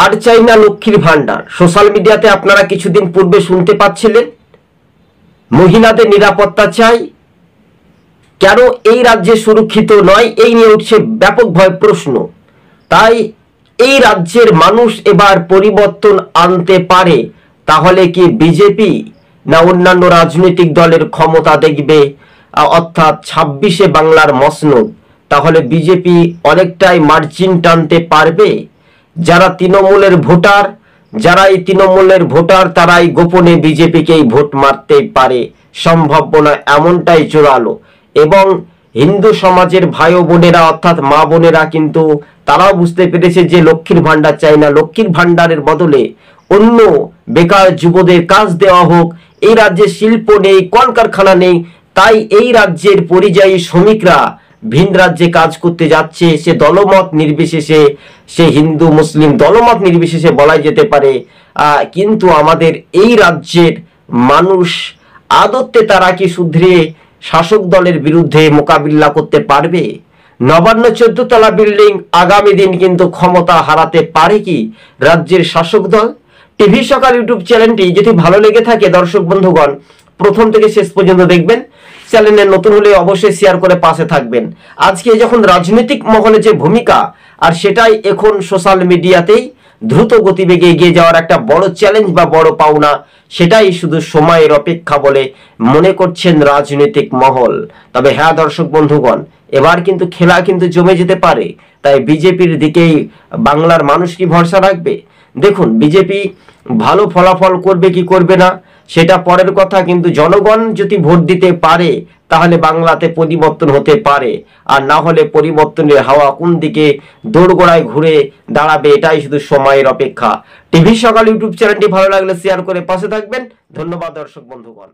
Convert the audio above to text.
আর চাই না লক্ষ্মীর ভান্ডার। সোশ্যাল মিডিয়াতে আপনারা কিছুদিন পূর্বে শুনতে পাচ্ছিলেন মহিলাদের নিরাপত্তা চাই, কেন এই রাজ্যে সুরক্ষিত নয়, এই নিয়ে উঠছে ব্যাপকভাবে প্রশ্ন। তাই এই রাজ্যের মানুষ এবার পরিবর্তন আনতে পারে। তাহলে কি বিজেপি না অন্যান্য রাজনৈতিক দলের ক্ষমতা দেখবে, অর্থাৎ 26-এ বাংলার মসনদ? তাহলে বিজেপি অনেকটাই মার্জিন টানতে পারবে। যারা তৃণমূলের ভোটার, যারা এই তৃণমূলের ভোটার, তারাই গোপনে বিজেপিকেই ভোট মারতে পারে, সম্ভাবনা এমনটাই জোরালো। এবং হিন্দু সমাজের ভাই ও বোনেরা, অর্থাৎ মা বোনেরা কিন্তু তারাও বুঝতে পেরেছে যে লক্ষ্মীর ভান্ডার চাই না, লক্ষ্মীর ভান্ডারের বদলে অন্য বেকার যুবদের কাজ দেওয়া হোক। এই রাজ্যে শিল্প নেই, কলকারখানা নেই, তাই এই রাজ্যের পরিযায়ী শ্রমিকরা ভিন রাজ্যে কাজ করতে যাচ্ছে। সে দলমত নির্বিশেষে, সে হিন্দু মুসলিম দলমত নির্বিশেষে বলাই যেতে পারে। কিন্তু আমাদের এই রাজ্যের মানুষ আদতে তারা কি শুধরে শাসক দলের বিরুদ্ধে মোকাবিলা করতে পারবে? নবান্ন 14 তলা বিল্ডিং আগামী দিন কিন্তু ক্ষমতা হারাতে পারে কি রাজ্যের শাসক দল? টিভি সকাল ইউটিউব চ্যানেলটি যদি ভালো লেগে থাকে দর্শক বন্ধুগণ, প্রথম থেকে শেষ পর্যন্ত দেখবেন। চ্যানেলে নতুন হলে অবশ্যই শেয়ার করে পাশে থাকবেন। আজকে যখন রাজনৈতিক মহলে যে ভূমিকা, আর সেটাই এখন সোশ্যাল মিডিয়াতেই দ্রুত গতিবেগে এগিয়ে যাওয়ার একটা বড় চ্যালেঞ্জ বা বড় পাওনা, সেটাই শুধু সময়ের অপেক্ষা বলে মনে করছেন রাজনৈতিক মহল। তবে হ্যাঁ দর্শক বন্ধুগণ, এবার কিন্তু খেলা কিন্তু জমে যেতে পারে। তাই বিজেপির দিকেই বাংলার মানুষ কি ভরসা রাখবে? দেখুন, বিজেপি ভালো ফলাফল করবে কি করবে না সেটা পরের কথা, কিন্তু জনগণ যদি ভোট দিতে পারে তাহলে বাংলাতে পরিবর্তন হতে পারে। আর না হলে পরিবর্তনের হাওয়া কোন দিকে দোরগোড়ায় ঘুরে দাঁড়াবে, এটাই শুধু সময়ের অপেক্ষা। টিভি সকাল ইউটিউব চ্যানেলটি ভালো লাগলে শেয়ার করে পাশে থাকবেন। ধন্যবাদ দর্শক বন্ধুগণ।